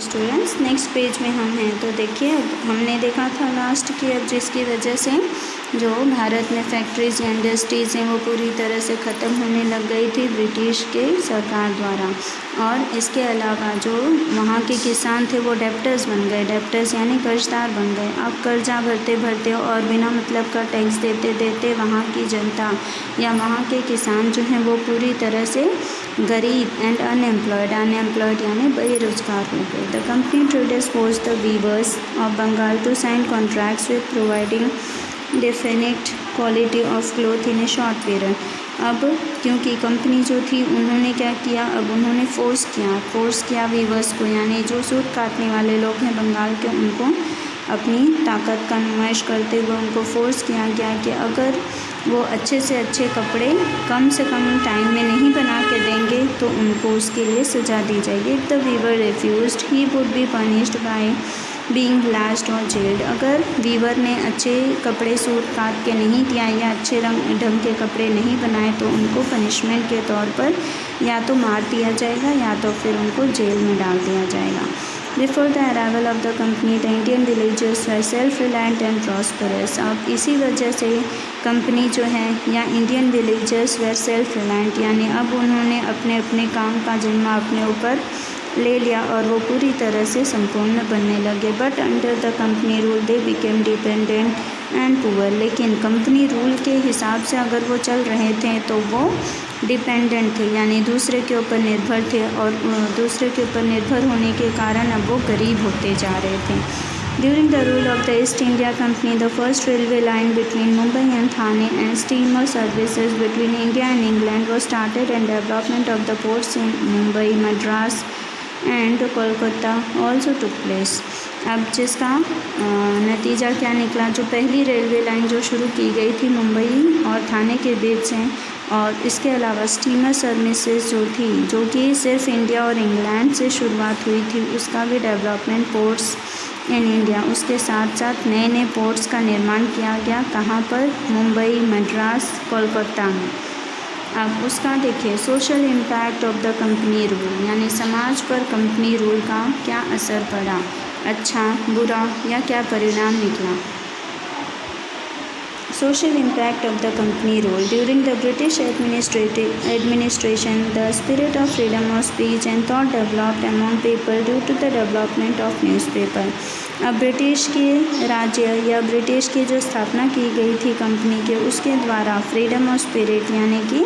Students next page में हम हैं। तो देखिए हमने देखा था लास्ट की अब जिसकी वजह से जो भारत में फैक्ट्रीज़ या इंडस्ट्रीज़ हैं वो पूरी तरह से ख़त्म होने लग गई थी ब्रिटिश के सरकार द्वारा। और इसके अलावा जो वहाँ के किसान थे वो डेप्टर्स बन गए, डेप्टर्स यानी कर्जदार बन गए। अब कर्जा भरते भरते और बिना मतलब का टैक्स देते देते वहाँ की जनता या वहाँ के किसान जो हैं वो पूरी तरह से गरीब एंड अनएम्प्लॉयड यानी बेरोजगार हो गए। The company traders forced the weavers of Bengal to sign contracts with providing definite quality of cloth in a short period. अब क्योंकि कंपनी जो थी उन्होंने क्या किया, अब उन्होंने फोर्स किया वीवर्स को यानी जो सूत काटने वाले लोग हैं बंगाल के, उनको अपनी ताकत का नुमाइश करते हुए उनको फोर्स किया गया कि अगर वो अच्छे से अच्छे कपड़े कम से कम टाइम में नहीं बना के देंगे तो उनको उसके लिए सज़ा दी जाएगी। If the weaver refused he would be punished by being lashed और जेल्ड। अगर वीवर ने अच्छे कपड़े सूट काट के नहीं दिया या अच्छे ढंग के कपड़े नहीं बनाए तो उनको पनिशमेंट के तौर पर या तो मार दिया जाएगा या तो फिर उनको जेल में डाल दिया जाएगा। Before the arrival of the company, the Indian villagers were self-reliant and prosperous. अब इसी वजह से कंपनी जो है या इंडियन विलेजर्स वर सेल्फ-रिलायंट यानी अब उन्होंने अपने अपने काम का जिम्मा अपने ऊपर ले लिया और वो पूरी तरह से संपूर्ण बनने लगे। But under the company rule they became dependent and poor. लेकिन कंपनी रूल के हिसाब से अगर वो चल रहे थे तो वो डिपेंडेंट थे यानी दूसरे के ऊपर निर्भर थे और दूसरे के ऊपर निर्भर होने के कारण अब वो गरीब होते जा रहे थे। During the rule of the East India Company, the first railway line between Mumbai and Thane and steamer services between India and England was started and development of the ports in Mumbai, Madras and Kolkata also took place. अब जिसका नतीजा क्या निकला, जो पहली railway line जो शुरू की गई थी मुंबई और थाने के बीच से और इसके अलावा स्टीमर सर्विसेज जो थी जो कि सिर्फ इंडिया और इंग्लैंड से शुरुआत हुई थी उसका भी डेवलपमेंट पोर्ट्स इन इंडिया, उसके साथ साथ नए नए पोर्ट्स का निर्माण किया गया। कहाँ पर? मुंबई, मद्रास, कोलकाता में। अब उसका देखिए social impact of the company rule यानी समाज पर कंपनी रूल का क्या असर पड़ा, अच्छा बुरा या क्या परिणाम निकला। Social impact of the company rule. During the British administration, the spirit of freedom of speech and thought developed among people due to the development of newspaper. अब ब्रिटिश के राज्य या ब्रिटिश की जो स्थापना की गई थी कंपनी के, उसके द्वारा फ्रीडम ऑफ स्पिरिट यानी कि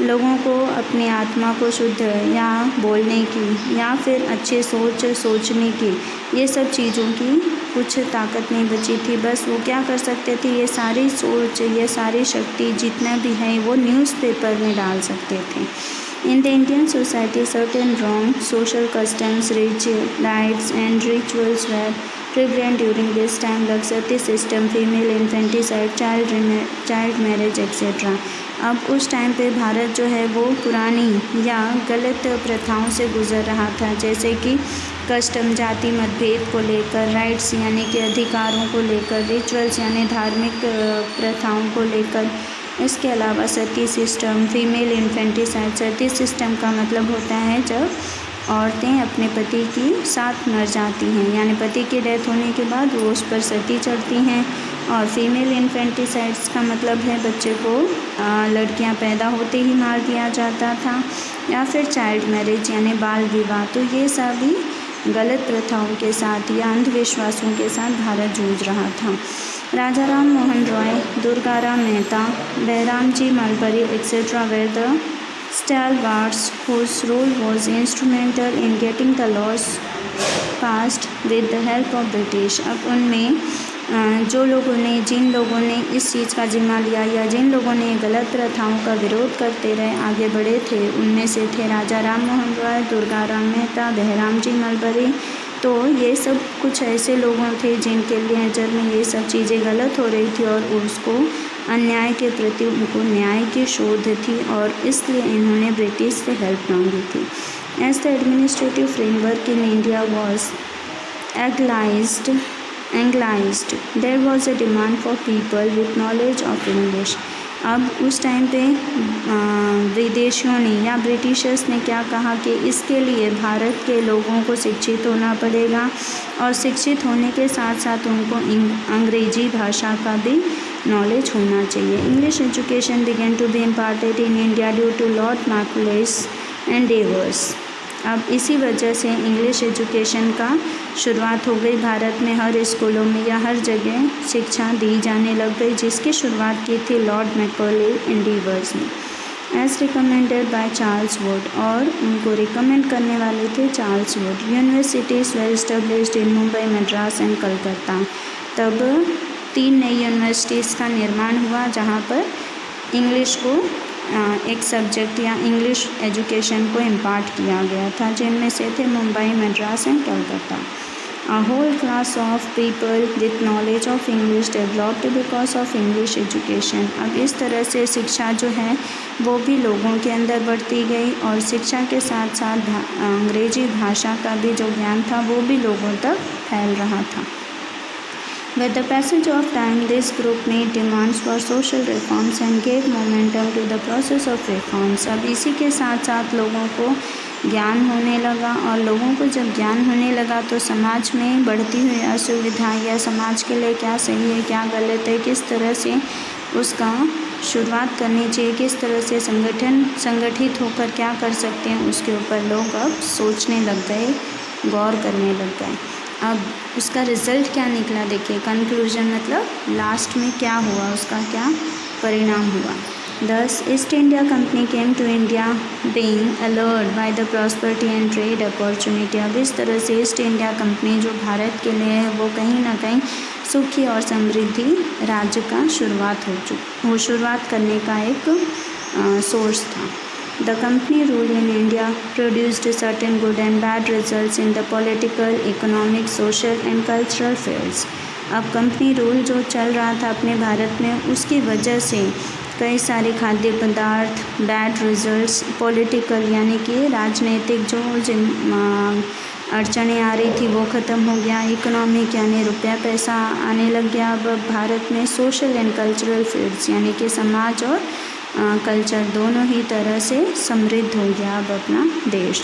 लोगों को अपनी आत्मा को शुद्ध या बोलने की या फिर अच्छे सोचने की, ये सब चीज़ों की कुछ ताकत नहीं बची थी। बस वो क्या कर सकते थे, ये सारी सोच ये सारी शक्ति जितना भी है वो न्यूज़पेपर में डाल सकते थे। In the Indian society, certain wrong social customs, rites and rituals were prevalent during this time, like sati system, female infanticide, child marriage etc. अब उस टाइम पे भारत जो है वो पुरानी या गलत प्रथाओं से गुज़र रहा था, जैसे कि कस्टम जाति मतभेद को लेकर, राइट्स यानी कि अधिकारों को लेकर, रिचुअल्स यानी धार्मिक प्रथाओं को लेकर, इसके अलावा सती सिस्टम, फीमेल इन्फेंटिसाइड। सती सिस्टम का मतलब होता है जब औरतें अपने पति की साथ मर जाती हैं यानी पति की डेथ होने के बाद वो उस पर सती चढ़ती हैं। और फीमेल इन्फेंटिसाइड्स का मतलब है बच्चे को लड़कियां पैदा होते ही मार दिया जाता था। या फिर चाइल्ड मैरिज यानी बाल विवाह। तो ये सभी गलत प्रथाओं के साथ या अंधविश्वासों के साथ भारत जूझ रहा था। Raja Ram Mohan Roy, Durgaram Mehta, Behram ji Malabari etcetera were the stalwarts whose role was instrumental in getting the laws passed with the help of British। अब उनमें जिन लोगों ने इस चीज़ का जिम्मा लिया या जिन लोगों ने गलत प्रथाओं का विरोध करते रहे आगे बढ़े थे, उनमें से थे राजा राम मोहन रॉय, दुर्गाराम मेहता, बहराम जी मलबरी। तो ये सब कुछ ऐसे लोगों थे जिनके लिए में ये सब चीज़ें गलत हो रही थी और उसको अन्याय के प्रति उनको न्याय की शोध थी और इसलिए इन्होंने ब्रिटिश से हेल्प मांगी थी। As the administrative framework in India was anglicised, there was a demand for people with knowledge of English। अब उस टाइम पे विदेशियों ने या ब्रिटिशर्स ने क्या कहा कि इसके लिए भारत के लोगों को शिक्षित होना पड़ेगा और शिक्षित होने के साथ साथ उनको अंग्रेजी भाषा का भी नॉलेज होना चाहिए। English education began to be imparted in India due to Lord Macaulay's endeavours. अब इसी वजह से इंग्लिश एजुकेशन का शुरुआत हो गई भारत में, हर स्कूलों में या हर जगह शिक्षा दी जाने लग गई, जिसकी शुरुआत की थी लॉर्ड मैकॉले एंडेवर्स ने as recommended by Charles Wood, और उनको रिकमेंड करने वाले थे Charles Wood. Universities were established in Mumbai, Madras and Calcutta. तब 3 नई यूनिवर्सिटीज़ का निर्माण हुआ जहाँ पर इंग्लिश को एक सब्जेक्ट या इंग्लिश एजुकेशन को इम्पार्ट किया गया था, जिनमें से थे Mumbai, Madras and Calcutta. A whole class of people with knowledge of English developed because of English education। अब इस तरह से शिक्षा जो है वो भी लोगों के अंदर बढ़ती गई और शिक्षा के साथ साथ अंग्रेजी भाषा का भी जो ज्ञान था वो भी लोगों तक फैल रहा था। With the passage of time, this group made demands for social reforms and gave momentum to the process of reforms। अब इसी के साथ साथ लोगों को ज्ञान होने लगा, और लोगों को जब ज्ञान होने लगा तो समाज में बढ़ती हुई असुविधा या समाज के लिए क्या सही है क्या गलत है, किस तरह से उसका शुरुआत करनी चाहिए, किस तरह से संगठित होकर क्या कर सकते हैं, उसके ऊपर लोग अब सोचने लग गए, गौर करने लग गए। अब उसका रिज़ल्ट क्या निकला देखिए, कंक्लूजन मतलब लास्ट में क्या हुआ, उसका क्या परिणाम हुआ। Thus, East India Company came to India being allured by the prosperity and trade opportunity। अब इस तरह से ईस्ट इंडिया कंपनी जो भारत के लिए है वो कहीं ना कहीं सुखी और समृद्धि राज्य का शुरुआत करने का एक सोर्स था। The company rule in India produced certain good and bad results in the political, economic, social and cultural fields। अब कंपनी रूल जो चल रहा था अपने भारत में, उसकी वजह से कई सारे खाद्य पदार्थ, बैड रिजल्ट्स, पॉलिटिकल यानी कि राजनीतिक जो अड़चनें आ रही थी वो ख़त्म हो गया, इकोनॉमिक यानी रुपया पैसा आने लग गया। अब भारत में सोशल एंड कल्चरल फील्ड्स यानी कि समाज और कल्चर दोनों ही तरह से समृद्ध हो गया अब अपना देश।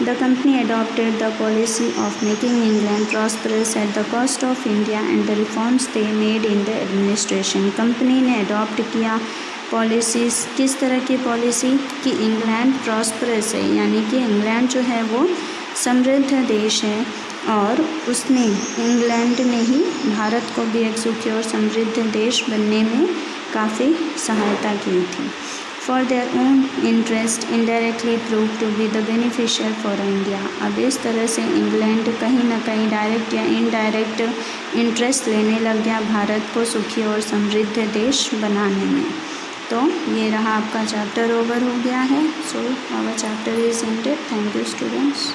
The company adopted the policy of making England prosperous at the cost of India and the reforms they made in the administration. Company ने अडॉप्ट किया पॉलिसीज़, किस तरह की पॉलिसी कि इंग्लैंड प्रॉस्परस है यानी कि इंग्लैंड जो है वो समृद्ध देश है, और उसने इंग्लैंड ने ही भारत को भी एक सुखी और समृद्ध देश बनने में काफ़ी सहायता की थी। For their own interest indirectly prove to be the beneficial for India. अब इस तरह से इंग्लैंड कहीं ना कहीं डायरेक्ट या इनडायरेक्ट इंटरेस्ट लेने लग गया भारत को सुखी और समृद्ध देश बनाने में। तो ये रहा आपका चैप्टर ओवर हो गया है। So our chapter is ended. Thank you students.